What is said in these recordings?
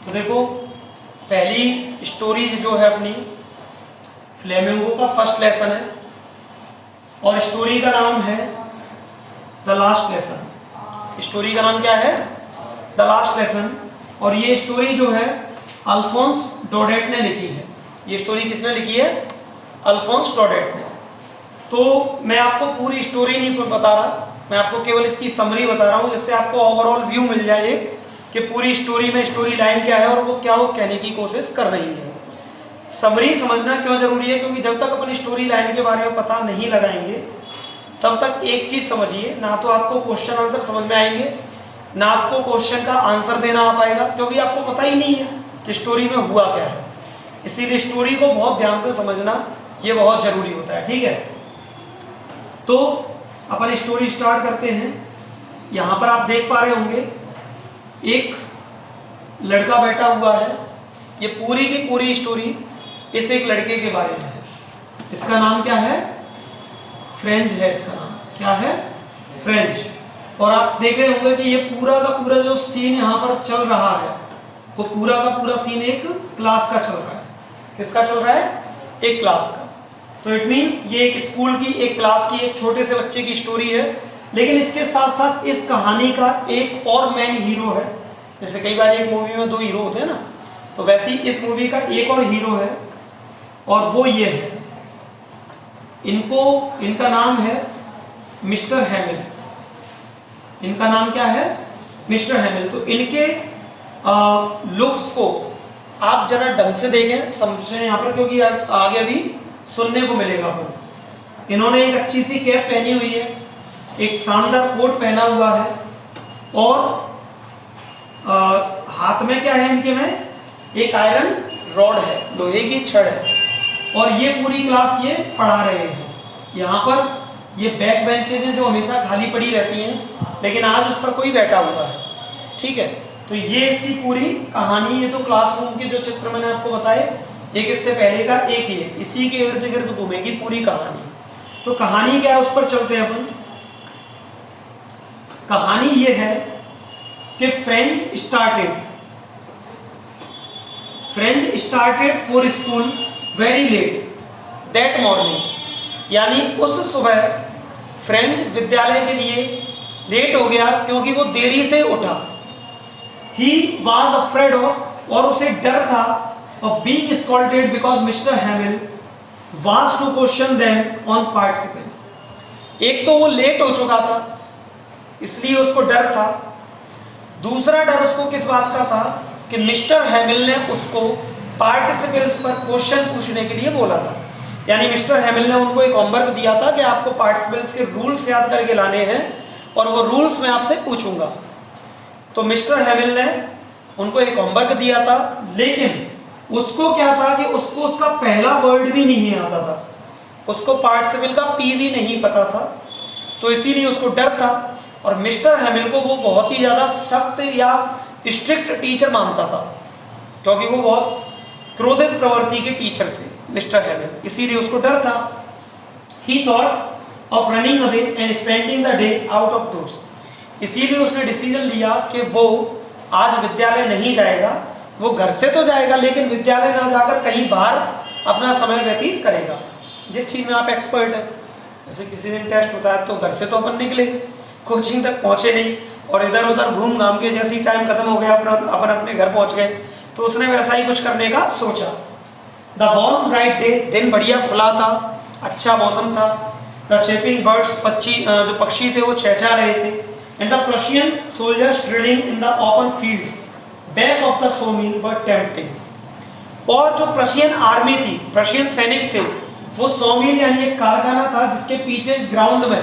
तो देखो पहली स्टोरी जो है अपनी फ्लेमिंगो का फर्स्ट लेसन है और स्टोरी का नाम है द लास्ट लेसन। स्टोरी का नाम क्या है? The last lesson. और ये स्टोरी जो है अल्फोंस डोडेट ने लिखी है। ये स्टोरी किसने लिखी है? अल्फोंस डोडेट ने। तो मैं आपको पूरी स्टोरी नहीं बता रहा, मैं आपको केवल इसकी समरी बता रहा हूँ, जिससे आपको ओवरऑल व्यू मिल जाए एक कि पूरी स्टोरी में स्टोरी लाइन क्या है और वो क्या वो कहने की कोशिश कर रही है। समरी समझना क्यों जरूरी है? क्योंकि जब तक अपनी स्टोरी लाइन के बारे में पता नहीं लगाएंगे तब तक एक चीज समझिए, ना तो आपको क्वेश्चन आंसर समझ में आएंगे, ना आपको क्वेश्चन का आंसर देना आ पाएगा, क्योंकि आपको पता ही नहीं है कि स्टोरी में हुआ क्या है। इसीलिए स्टोरी को बहुत ध्यान से समझना ये बहुत जरूरी होता है। ठीक है, तो अपन स्टोरी स्टार्ट करते हैं। यहाँ पर आप देख पा रहे होंगे एक लड़का बैठा हुआ है। ये पूरी की पूरी स्टोरी इस एक लड़के के बारे में है। इसका नाम क्या है? फ्रेंच है। इसका नाम क्या है? फ्रेंच। और आप देख रहे होंगे कि ये पूरा का पूरा जो सीन यहाँ पर चल रहा है वो पूरा का पूरा सीन एक क्लास का चल रहा है। किसका चल रहा है? एक क्लास का। तो इट मीन्स ये एक स्कूल की, एक क्लास की, एक छोटे से बच्चे की स्टोरी है। लेकिन इसके साथ साथ इस कहानी का एक और मेन हीरो है। जैसे कई बार एक मूवी में दो हीरो होते हैं ना, तो वैसे ही इस मूवी का एक और हीरो है और वो ये है। इनका नाम है मिस्टर हैमिल। इनका नाम क्या है? मिस्टर हैमिल। तो इनके लुक्स को आप जरा ढंग से देखें, समझें यहाँ पर, क्योंकि आगे अभी सुनने को मिलेगा। वो इन्होंने एक अच्छी सी कैप पहनी हुई है, एक शानदार कोट पहना हुआ है और हाथ में क्या है इनके में? एक आयरन रॉड है, लोहे की छड़ है। और ये पूरी क्लास ये पढ़ा रहे हैं। यहाँ पर ये बैक बेंचेज हैं जो हमेशा खाली पड़ी रहती हैं, लेकिन आज उस पर कोई बैठा हुआ है। ठीक है, तो ये इसकी पूरी कहानी। ये तो क्लासरूम के जो चित्र मैंने आपको बताए, एक इससे पहले का एक ही है, इसी के इर्द गिर्द घूमेगी पूरी कहानी। तो कहानी क्या है उस पर चलते हैं अपन। कहानी ये है कि French started for school very let that morning. यानी उस सुबह फ्रेंच विद्यालय के लिए लेट हो गया क्योंकि वो देरी से उठा। ही वॉज अफ्रेड ऑफ, और उसे डर था, of being scolded because mister Hamel was to question them on participant. एक तो वो लेट हो चुका था इसलिए उसको डर था। दूसरा डर उसको किस बात का था कि मिस्टर हैमिल ने उसको पार्टिसिपल्स पर क्वेश्चन पूछने के लिए बोला था। यानी मिस्टर हैमिल ने उनको एक होमवर्क दिया था कि आपको पार्टिसिपल्स के रूल्स याद करके लाने हैं और वो रूल्स मैं आपसे पूछूंगा। तो मिस्टर हैमिल ने उनको एक होमवर्क दिया था, लेकिन उसको क्या था कि उसको उसका पहला वर्ड भी नहीं आता था, उसको पार्टिसिपल का पी भी नहीं पता था। तो इसीलिए उसको डर था। और मिस्टर हैमिल को वो बहुत ही ज़्यादा सख्त या स्ट्रिक्ट टीचर मानता था, क्योंकि वो बहुत क्रोधित प्रवृत्ति के टीचर थे मिस्टर हैमिल, इसीलिए उसको डर था। ही thought of running away and spending the day out of doors. इसीलिए उसने डिसीजन लिया कि वो आज विद्यालय नहीं जाएगा। वो घर से तो जाएगा लेकिन विद्यालय ना जाकर कहीं बाहर अपना समय व्यतीत करेगा। जिस चीज़ में आप एक्सपर्ट है, जैसे किसी दिन टेस्ट होता है तो घर से तो अपन निकले, कोचिंग तक पहुंचे नहीं और इधर उधर घूम घाम के जैसे ही टाइम खत्म हो गया अपन अपने घर पहुंच गए। तो उसने वैसा ही कुछ करने का सोचा। द वार्म ब्राइट डे, दिन बढ़िया खुला था, अच्छा मौसम था। द चेपिंग बर्ड्स, जो पक्षी थे वो चहचहा रहे थे। And the Prussian soldiers drilling in the open field back of the Somil were tempting. और जो प्रशियन आर्मी थी, प्रशियन सैनिक थे, वो सोमिल यानी एक कारखाना था जिसके पीछे ग्राउंड में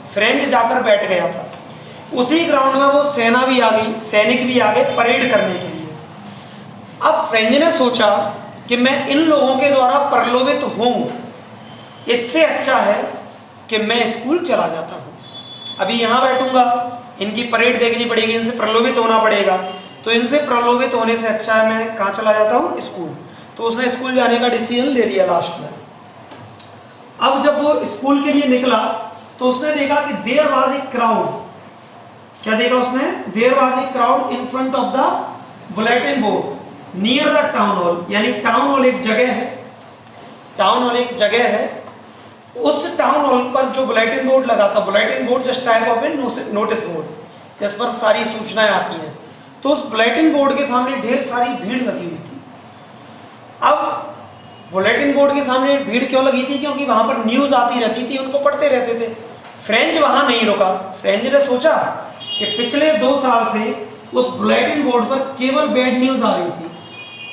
फ्रेंच जाकर बैठ गया था। उसी ग्राउंड में वो सेना भी आ गई, सैनिक भी आ गए परेड करने के लिए। अब फ्रेंच ने सोचा कि मैं इन लोगों के द्वारा प्रलोभित हूं, इससे अच्छा है कि मैं स्कूल चला जाता हूं। अभी यहां बैठूंगा, इनकी परेड देखनी पड़ेगी, इनसे प्रलोभित होना पड़ेगा, तो इनसे प्रलोभित होने से अच्छा है मैं कहाँ चला जाता हूं? स्कूल। तो उसने स्कूल जाने का डिसीजन ले लिया लास्ट में। अब जब वो स्कूल के लिए निकला तो उसने देखा कि देयर वाज ए क्राउड। क्या देखा उसने? There was a crowd in front of the bulletin board near the town hall, यानी टाउन हॉल एक जगह है, टाउन हॉल एक जगह है, उस टाउन हॉल पर जो बुलेटिन बोर्ड लगा था, bulletin board just type of A notice board, इस पर सारी सूचनाएं आती हैं, तो उस बुलेटिन बोर्ड के सामने ढेर सारी भीड़ लगी हुई थी। अब बुलेटिन बोर्ड के सामने भीड़ क्यों लगी थी? क्योंकि वहां पर न्यूज आती रहती थी, उनको पढ़ते रहते थे। फ्रेंच वहां नहीं रुका, फ्रेंच ने सोचा कि पिछले 2 साल से उस बुलेटिन बोर्ड पर केवल बैड न्यूज आ रही थी।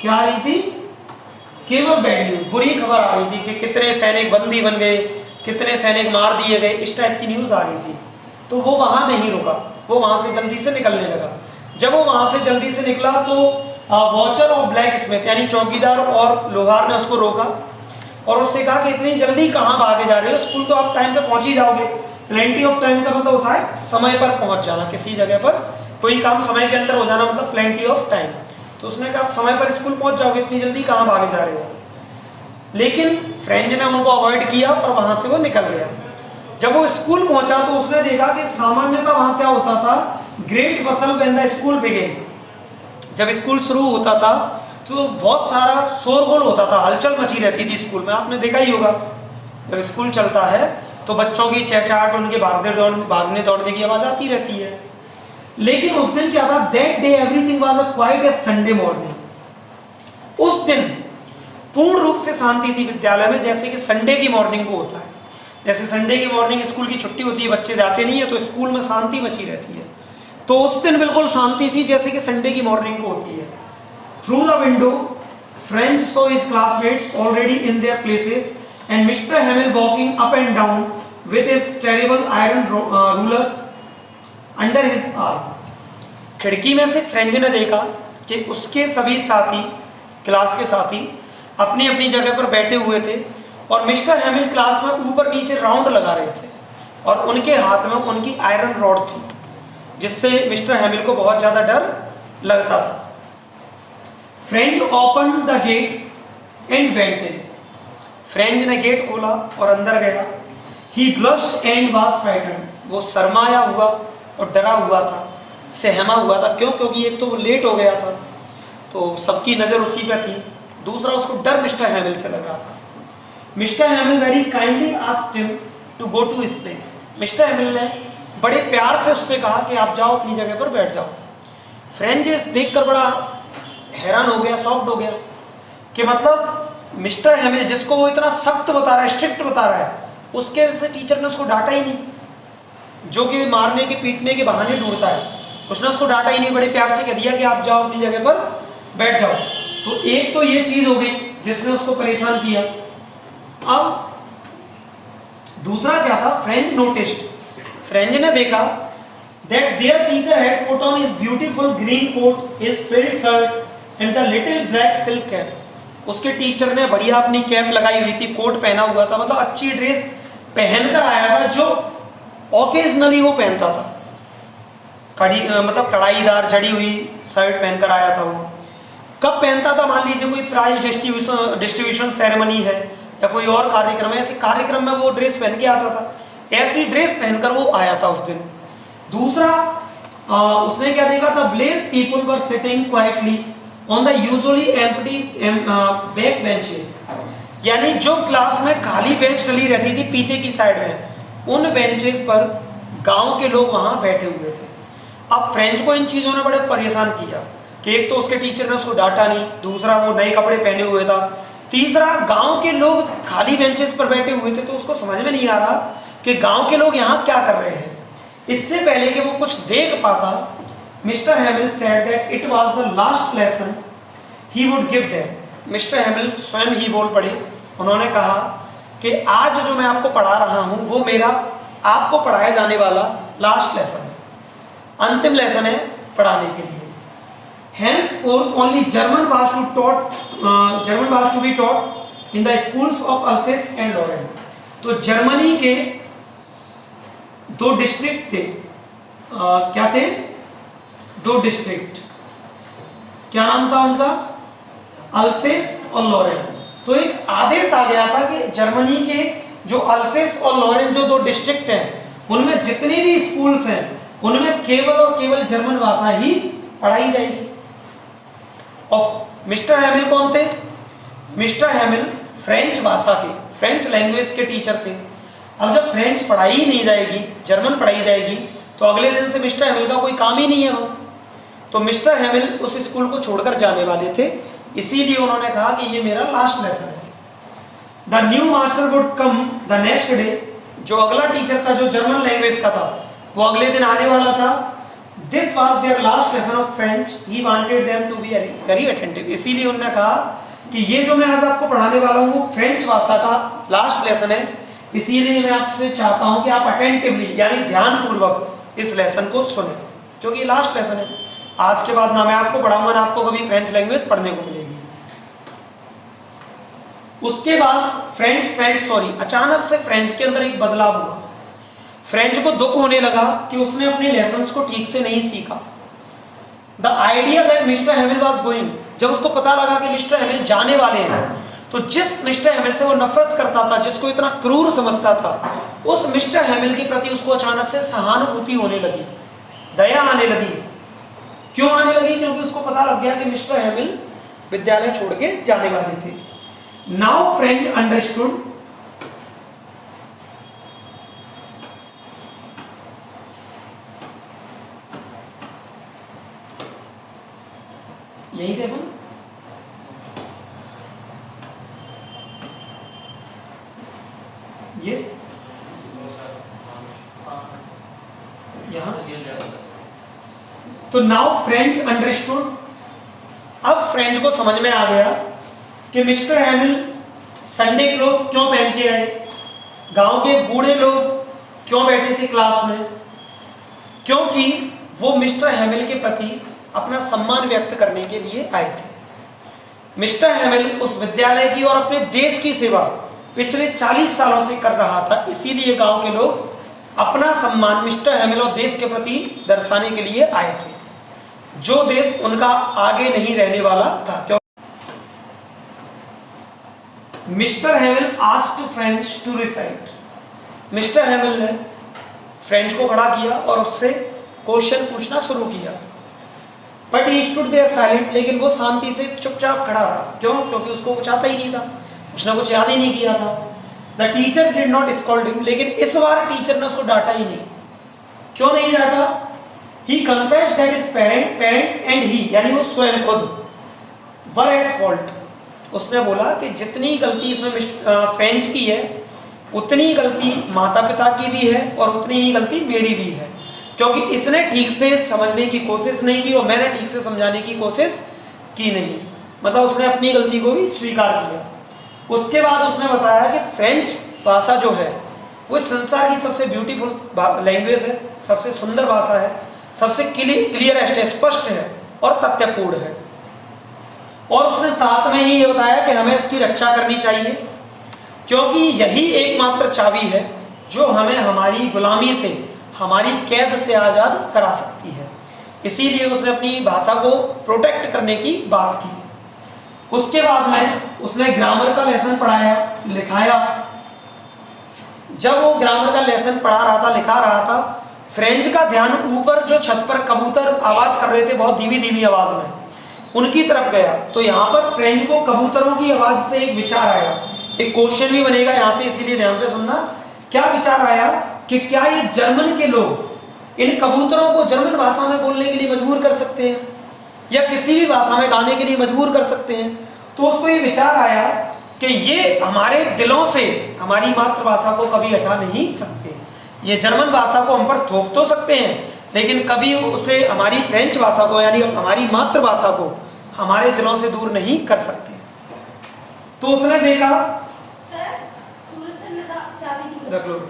क्या आ रही थी? केवल बैड न्यूज, बुरी खबर आ रही थी कि कितने सैनिक बंदी बन गए, कितने सैनिक मार दिए गए, इस टाइप की न्यूज आ रही थी। तो वो वहां नहीं रुका, वो वहां से जल्दी से निकलने लगा। जब वो वहां से जल्दी से निकला तो वॉचर और ब्लैक स्मिथ यानी चौकीदार और लोहार ने उसको रोका और उससे कहा कि इतनी जल्दी कहाँ भागे जा रहे हो, स्कूल तो आप टाइम पे पहुंच ही जाओगे। प्लेंटी ऑफ टाइम का मतलब होता है समय पर पहुंच जाना, किसी जगह पर कोई काम समय के अंदर हो जाना मतलब प्लेंटी ऑफ टाइम। तो उसने कहा आप समय पर स्कूल पहुंच जाओगे, इतनी जल्दी कहाँ भागे जा रहे हो। लेकिन फ्रेंच ने उनको अवॉइड किया और वहां से वो निकल गया। जब वो स्कूल पहुंचा तो उसने देखा कि सामान्यतः वहां क्या होता था, great bustle when the school begin, जब स्कूल शुरू होता था तो बहुत सारा शोरगुल होता था, हलचल मची रहती थी स्कूल में। आपने देखा ही होगा जब स्कूल चलता है तो बच्चों की चहचहाट, उनके भागने दौड़ने की आवाज आती रहती है। लेकिन उस दिन क्या था, that day everything was a quite a Sunday morning. उस दिन पूर्ण रूप से शांति थी विद्यालय में, जैसे कि संडे की मॉर्निंग को होता है। जैसे संडे की मॉर्निंग स्कूल की छुट्टी होती है, बच्चे जाते नहीं है, तो स्कूल में शांति मची रहती है। तो उस दिन बिल्कुल शांति थी जैसे कि संडे की मॉर्निंग को होती है। Through the window French saw his classmates already in their places and mister हैमिल walking up and down with his terrible iron ruler under his arm. खिड़की में से फ्रेंच ने देखा कि उसके सभी साथी, क्लास के साथी अपनी अपनी जगह पर बैठे हुए थे और मिस्टर हैमिल क्लास में ऊपर नीचे राउंड लगा रहे थे और उनके हाथ में उनकी आयरन रॉड थी, जिससे मिस्टर हैमिल को बहुत ज्यादा डर लगता था। French open the gate and went in. French ने गेट खोला और अंदर गया। He blushed and was frightened. वो शर्माया हुआ और डरा हुआ था, सहमा हुआ था। क्यों? क्योंकि एक तो वो लेट हो गया था तो सबकी नजर उसी पर थी, दूसरा उसको डर मिस्टर हैमिल से लग रहा था। Mister Hamel very kindly asked him to go to his place. Mister Hamel ने बड़े प्यार से उससे कहा कि आप जाओ अपनी जगह पर बैठ जाओ। फ्रेंच देखकर बड़ा हैरान हो गया, शॉक्ड हो गया कि मतलब मिस्टर हैमिल जिसको वो इतना सख्त बता रहा है, स्ट्रिक्ट बता रहा है, उसके जैसे टीचर ने उसको डांटा ही नहीं, जो कि मारने के पीटने के बहाने ढूंढता है। उसने उसको डांटा ही नहीं, बड़े प्यार से कह दिया कि आप जाओ अपनी जगह पर बैठ जाओ। तो एक तो ये चीज हो गई जिसने उसको परेशान किया। अब दूसरा क्या था, फ्रेंच नोटिस्ड, फ्रेंच ने देखा that their teacher had put on his beautiful green coat, his frilled shirt and the little black silk cap। उसके टीचर ने बढ़िया अपनी कैप लगाई हुई थी, कोट पहना हुआ था, मतलब अच्छी ड्रेस पहनकर आया था जो ओकेजनली वो पहनता था। मतलब कढ़ाईदार जड़ी हुई शर्ट पहनकर आया था। वो कब पहनता था? मान लीजिए कोई प्राइज डिस्ट्रीब्यूशन सेरेमनी है या कोई और कार्यक्रम है, ऐसे कार्यक्रम में वो ड्रेस पहन के आता था। ऐसी ड्रेस पहनकर वो आया था उस दिन। दूसरा उसने क्या देखा था, village people were sitting quietly on the usually empty back benches, यानी जो क्लास में खाली बेंच डली रहती थी पीछे की साइड में, उन बेंचेस पर गांव के लोग वहां बैठे हुए थे। अब फ्रेंच को इन चीजों ने बड़े परेशान किया कि एक तो उसके टीचर ने उसको डांटा नहीं, दूसरा वो नए कपड़े पहने हुए था, तीसरा गांव के लोग खाली बेंचेस पर बैठे हुए थे। तो उसको समझ में नहीं आ रहा कि गांव के लोग यहाँ क्या कर रहे हैं। इससे पहले कि वो कुछ देख पाता, mister Hamel said that it was the last lesson he would give them. Mister Hamel स्वयं ही बोल पड़े, उन्होंने कहा कि आज जो मैं आपको पढ़ा रहा हूं वो मेरा आपको पढ़ाया जाने वाला लास्ट लेसन है, अंतिम लेसन है पढ़ाने के लिए। Henceforth only German was to be taught in the schools of Alsace and Lorraine। तो जर्मनी के दो डिस्ट्रिक्ट थे, क्या थे? दो डिस्ट्रिक्ट, क्या नाम था उनका? अल्सेस और लॉरेन। तो एक आदेश आ गया था कि जर्मनी के जो अल्सेस और लॉरेन जो दो डिस्ट्रिक्ट हैं, उनमें जितने भी स्कूल्स हैं उनमें केवल और केवल जर्मन भाषा ही पढ़ाई जाएगी। ऑफ मिस्टर हैमिल कौन थे? मिस्टर हैमिल फ्रेंच भाषा के, फ्रेंच लैंग्वेज के टीचर थे। अब जब फ्रेंच पढ़ाई ही नहीं जाएगी, जर्मन पढ़ाई जाएगी, तो अगले दिन से मिस्टर हैमिल का कोई काम ही नहीं है वहाँ। तो मिस्टर हैमिल उस स्कूल को छोड़कर जाने वाले थे, इसीलिए उन्होंने कहा कि ये मेरा लास्ट लेसन है। The new master would come the next day, जो अगला टीचर था जो जर्मन लैंग्वेज का था वो अगले दिन आने वाला था। This was their last lesson of French, he wanted them to be very attentive. इसीलिए उन्होंने कहा कि ये जो मैं आज आपको पढ़ाने वाला हूँ वो फ्रेंच भाषा का लास्ट लेसन है, इसीलिए मैं आपसे चाहता हूँ कि आप अटेंटिवली यानी ध्यानपूर्वक इस लेसन को सुने, क्योंकि लास्ट लेसन है। आज के बाद ना मैं आपको पढ़ाऊंगा ना आपको कभी फ्रेंच लैंग्वेज पढ़ने को मिलेगी। उसके बाद अचानक से फ्रेंच के अंदर एक बदलाव हुआ। फ्रेंच को दुख होने लगा कि उसने अपने लेसन्स को ठीक से नहीं सीखा। The idea that mister हैमिल was going, जब उसको पता लगा कि मिस्टर हैमिल जाने वाले हैं, तो जिस मिस्टर हैमिल से वो नफरत करता था, जिसको इतना क्रूर समझता था, उस मिस्टर हैमिल के प्रति उसको अचानक से सहानुभूति होने लगी, दया आने लगी। क्यों आने लगी? क्योंकि उसको पता लग गया कि मिस्टर हैमिल विद्यालय छोड़ के जाने वाले थे। नाउ फ्रेंच अंडरस्टूड, यही थे अपन, ये यहां। तो नाउ फ्रेंच अंडरस्टूड, अब फ्रेंच को समझ में आ गया कि मिस्टर हैमिल संडे क्लोथ क्यों पहन के आए, गांव के बूढ़े लोग क्यों बैठे थे क्लास में, क्योंकि वो मिस्टर हैमिल के प्रति अपना सम्मान व्यक्त करने के लिए आए थे। मिस्टर हैमिल उस विद्यालय की और अपने देश की सेवा पिछले 40 सालों से कर रहा था, इसीलिए गांव के लोग अपना सम्मान मिस्टर हैमिल और देश के प्रति दर्शाने के लिए आए थे, जो देश उनका आगे नहीं रहने वाला था। क्यों? Mister Hamel asked French to recite, mister Hamel ने फ्रेंच को खड़ा किया और उससे क्वेश्चन पूछना शुरू किया। But he stood there silent, लेकिन वो शांति से चुपचाप खड़ा रहा। क्यों? क्योंकि उसको कुछ आता ही नहीं था, उसने कुछ याद ही नहीं किया था। The teacher did not scold him, लेकिन इस बार टीचर ने उसको डांटा ही नहीं। क्यों नहीं डांटा? He confessed that his parents and he, यानी वो स्वयं खुद, वर एट फॉल्ट। उसने बोला कि जितनी गलती इसमें फ्रेंच की है उतनी गलती माता पिता की भी है और उतनी ही गलती मेरी भी है, क्योंकि इसने ठीक से समझने की कोशिश नहीं की और मैंने ठीक से समझाने की कोशिश की नहीं। मतलब उसने अपनी गलती को भी स्वीकार किया। उसके बाद उसने बताया कि फ्रेंच भाषा जो है वो संसार की सबसे ब्यूटीफुल लैंग्वेज है, सबसे सुंदर भाषा है, सबसे क्लियरेस्ट है, स्पष्ट है और तथ्यपूर्ण है। और उसने साथ में ही ये बताया कि हमें इसकी रक्षा करनी चाहिए, क्योंकि यही एकमात्र चाबी है जो हमें हमारी गुलामी से, हमारी कैद से आज़ाद करा सकती है। इसीलिए उसने अपनी भाषा को प्रोटेक्ट करने की बात की। उसके बाद में उसने ग्रामर का लेसन पढ़ाया, लिखाया। जब वो ग्रामर का लेसन पढ़ा रहा था, लिखा रहा था, फ्रेंच का ध्यान ऊपर जो छत पर कबूतर आवाज कर रहे थे बहुत धीमी धीमी आवाज में, उनकी तरफ गया। तो यहाँ पर फ्रेंच को कबूतरों की आवाज से एक विचार आया, एक क्वेश्चन भी बनेगा यहाँ से, इसीलिए ध्यान से सुनना। क्या विचार आया कि क्या ये जर्मन के लोग इन कबूतरों को जर्मन भाषा में बोलने के लिए मजबूर कर सकते हैं या किसी भी भाषा में गाने के लिए मजबूर कर सकते हैं? तो उसको ये विचार आया कि ये हमारे दिलों से हमारी मातृभाषा को कभी हटा नहीं सकते। ये जर्मन भाषा को हम पर थोप तो सकते हैं, लेकिन कभी उसे, हमारी फ्रेंच भाषा को यानी हमारी मातृभाषा को हमारे दिलों से दूर नहीं कर सकते। तो उसने देखा, रख लो,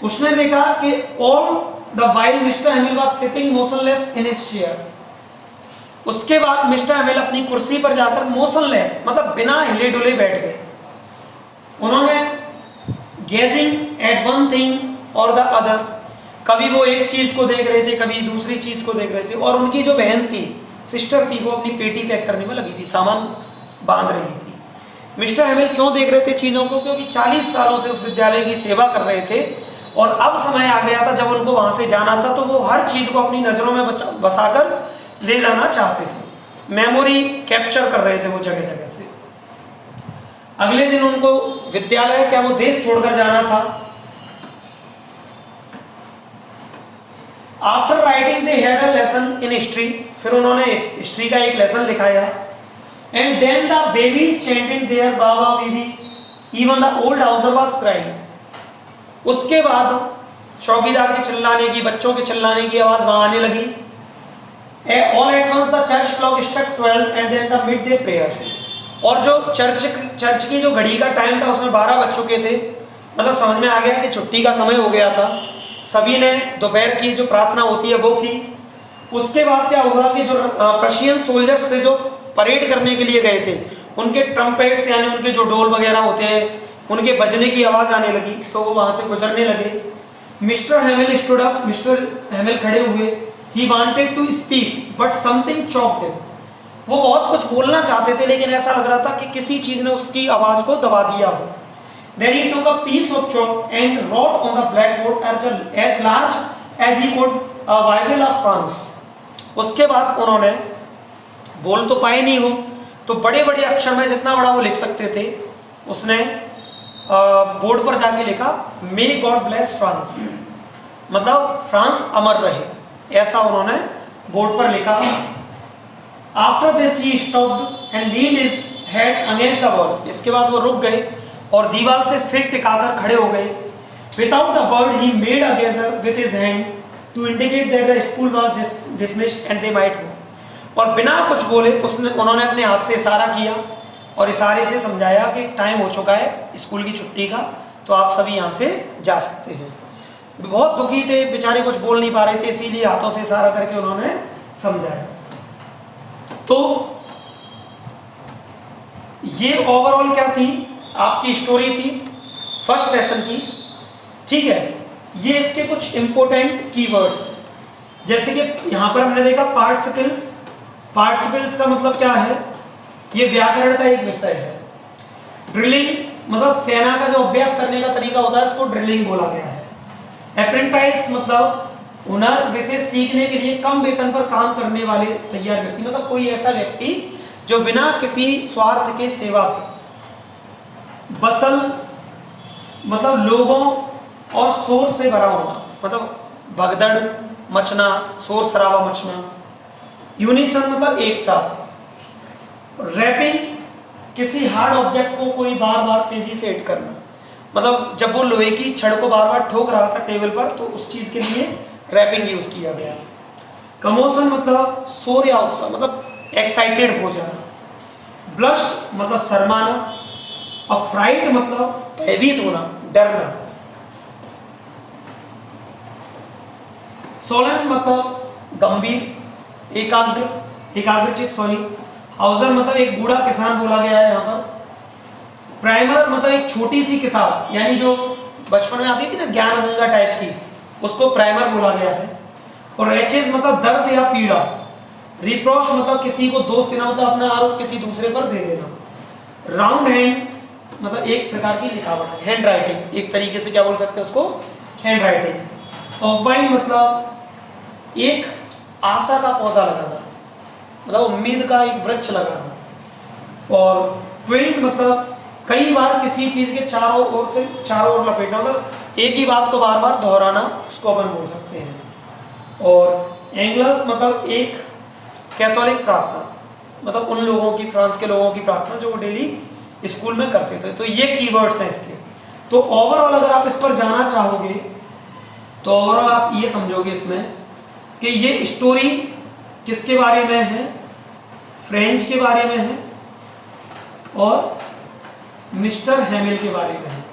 उसने देखा कि all the while mister हैमिल was sitting motionless in his chair. उसके बाद मिस्टर हैमिल अपनी कुर्सी पर जाकर मोशनलेस मतलब बिना हिले डुले बैठ गए। उन्होंने गेजिंग एट वन थिंग और द अदर, कभी वो एक चीज को देख रहे थे, कभी दूसरी चीज को देख रहे थे। और उनकी जो बहन थी, सिस्टर थी, वो अपनी पेटी पैक करने में लगी थी, सामान बांध रही थी। मिस्टर हैमिल क्यों देख रहे थे चीजों को? क्योंकि 40 सालों से उस विद्यालय की सेवा कर रहे थे और अब समय आ गया था जब उनको वहां से जाना था, तो वो हर चीज को अपनी नजरों में बसाकर ले जाना चाहते थे, मेमोरी कैप्चर कर रहे थे वो जगह जगह से। अगले दिन उनको विद्यालय क्या वो देश छोड़कर जाना था। After writing they had a lesson in history, फिर उन्होंने हिस्ट्री का एक लेसन लिखाया। And then the babies chanted their baba bibi, even the old Hauser was crying. उसके बाद चौकीदार के चिल्लाने की, बच्चों के चिल्लाने की आवाज वहां आने लगी। All at once the church clock struck 12 and then the midday prayers. और जो चर्च की जो घड़ी का टाइम था उसमें 12 बज चुके थे, मतलब समझ में आ गया कि छुट्टी का समय हो गया था। सभी ने दोपहर की जो प्रार्थना होती है वो की। उसके बाद क्या हुआ कि जो प्रशियन सोल्जर्स थे जो परेड करने के लिए गए थे, उनके ट्रम्पेट्स यानी उनके जो डोल वगैरह होते हैं उनके बजने की आवाज आने लगी, तो वो वहां से गुजरने लगे। Mister Hamel stood up, mister Hamel खड़े हुए। He wanted to speak but something choked him. वो बहुत कुछ बोलना चाहते थे लेकिन ऐसा लग रहा था कि किसी चीज ने उसकी आवाज को दबा दिया हो। Then he took a piece of chalk and wrote on the blackboard as large as he could a Bible of France. उसके बाद उन्होंने, बोल तो पाए नहीं वो, तो बड़े बड़े अक्षर में जितना बड़ा वो लिख सकते थे उसने बोर्ड पर जाके लिखा मे गॉड ब्लेस फ्रांस, मतलब फ्रांस अमर रहे, ऐसा उन्होंने बोर्ड पर लिखा। After this he stopped and leaned his head against the wall. इसके बाद वो रुक गए और दीवार से सिर टिकाकर खड़े हो गए। Without a word he made a gesture with his hand to indicate that the school was dismissed and they might go. और बिना कुछ बोले उन्होंने अपने हाथ से इशारा किया और इशारे से समझाया कि टाइम हो चुका है स्कूल की छुट्टी का, तो आप सभी यहाँ से जा सकते हैं। बहुत दुखी थे बेचारे, कुछ बोल नहीं पा रहे थे, इसीलिए हाथों से इशारा करके उन्होंने समझाया। तो ये ओवरऑल क्या थी, आपकी स्टोरी थी फर्स्ट लेसन की। ठीक है, ये इसके कुछ इंपॉर्टेंट कीवर्ड्स, जैसे कि यहां पर हमने देखा पार्टिसिपल्स। पार्टिसिपल्स का मतलब क्या है, ये व्याकरण का एक विषय है। ड्रिलिंग मतलब सेना का जो अभ्यास करने का तरीका होता है इसको ड्रिलिंग बोला गया है। अप्रेंटाइज मतलब हुनर विशेष सीखने के लिए कम वेतन पर काम करने वाले तैयार व्यक्ति, मतलब कोई ऐसा व्यक्ति जो बिना किसी स्वार्थ के सेवा दे। बसल मतलब लोगों और शोर से भरा होना, मतलब भगदड़ मचना, शोर शराबा मचना। यूनिसन मतलब एक साथ। रैपिंग किसी हार्ड ऑब्जेक्ट को कोई बार बार तेजी से हिट करना, मतलब जब वो लोहे की छड़ को बार बार ठोक रहा था टेबल पर तो उस चीज के लिए रैपिंग यूज किया गया। कमोशन मतलब शोर या उत्साह, मतलब एक्साइटेड हो जाना। ब्लश्ड मतलब शर्माना। अफ्राइट मतलब भयभीत होना, डरना। सोलन मतलब गंभीर, एकाग्रचित सॉरी। हाउसर मतलब एक बूढ़ा किसान बोला गया है यहाँ पर। प्राइमर मतलब एक छोटी सी किताब, यानी जो बचपन में आती थी ना ज्ञान गंगा टाइप की, उसको प्राइमर बोला गया है। और रैचेज मतलब दर्द या पीड़ा। रिप्रोच मतलब किसी को दोष देना, मतलब अपना आरोप किसी दूसरे पर दे देना। राउंड हैंड मतलब एक प्रकार की लिखावट, हैंड राइटिंग, एक तरीके से क्या बोल सकते हैं उसको, हैंड राइटिंग। ऑफवाइन मतलब एक आशा का पौधा लगाना, मतलब उम्मीद का एक वृक्ष लगाना। और ट्विन मतलब कई बार किसी चीज के चारों ओर लपेटना, मतलब एक ही बात को बार बार दोहराना, उसको अपन बोल सकते हैं। और एंग्लस मतलब एक कैथोलिक प्रार्थना, मतलब उन लोगों की, फ्रांस के लोगों की प्रार्थना जो वो डेली स्कूल में करते थे। तो ये कीवर्ड्स हैं इसके। तो ओवरऑल अगर आप इस पर जाना चाहोगे तो ओवरऑल आप ये समझोगे इसमें कि ये स्टोरी किसके बारे में है, फ्रेंच के बारे में है और मिस्टर हैमिल के बारे में है।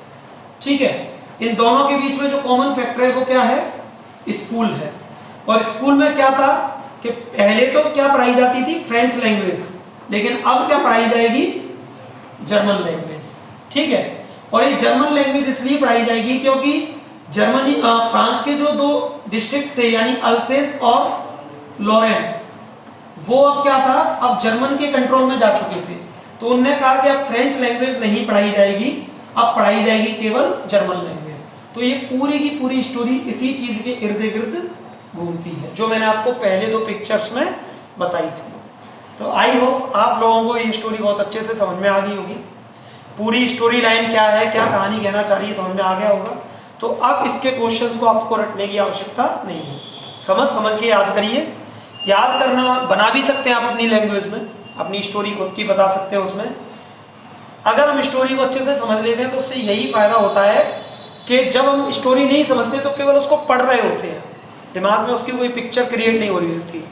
ठीक है, इन दोनों के बीच में जो कॉमन फैक्टर है वो क्या है, स्कूल है। और स्कूल में क्या था कि पहले तो क्या पढ़ाई जाती थी, फ्रेंच लैंग्वेज, लेकिन अब क्या पढ़ाई जाएगी, जर्मन लैंग्वेज। ठीक है, और ये जर्मन लैंग्वेज इसलिए पढ़ाई जाएगी क्योंकि जर्मनी फ्रांस के जो दो डिस्ट्रिक्ट थे यानी अल्सेस और लॉरेन, वो अब क्या था, अब जर्मन के कंट्रोल में जा चुके थे। तो उन्होंने कहा कि अब फ्रेंच लैंग्वेज नहीं पढ़ाई जाएगी, अब पढ़ाई जाएगी केवल जर्मन लैंग्वेज। तो ये पूरी की पूरी स्टोरी इसी चीज के इर्द गिर्द घूमती है जो मैंने आपको पहले दो पिक्चर्स में बताई थी। तो आई होप आप लोगों को ये स्टोरी बहुत अच्छे से समझ में आ गई होगी, पूरी स्टोरी लाइन क्या है, क्या कहानी कहना चाह रही है, समझ में आ गया होगा। तो अब इसके क्वेश्चंस को आपको रटने की आवश्यकता नहीं है, समझ के याद करिए। याद करना बना भी सकते हैं आप अपनी लैंग्वेज में, अपनी स्टोरी खुद की बता सकते हैं उसमें। अगर हम स्टोरी को अच्छे से समझ लेते हैं तो उससे यही फायदा होता है कि जब हम स्टोरी नहीं समझते तो केवल उसको पढ़ रहे होते हैं, दिमाग में उसकी कोई पिक्चर क्रिएट नहीं हो रही होती।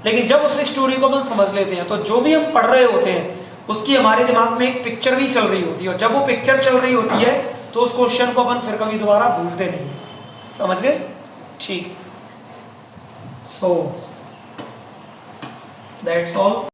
लेकिन जब उस स्टोरी को अपन समझ लेते हैं तो जो भी हम पढ़ रहे होते हैं उसकी हमारे दिमाग में एक पिक्चर भी चल रही होती है, और जब वो पिक्चर चल रही होती है तो उस क्वेश्चन को अपन फिर कभी दोबारा भूलते नहीं है। समझ गए? ठीक। So that's all.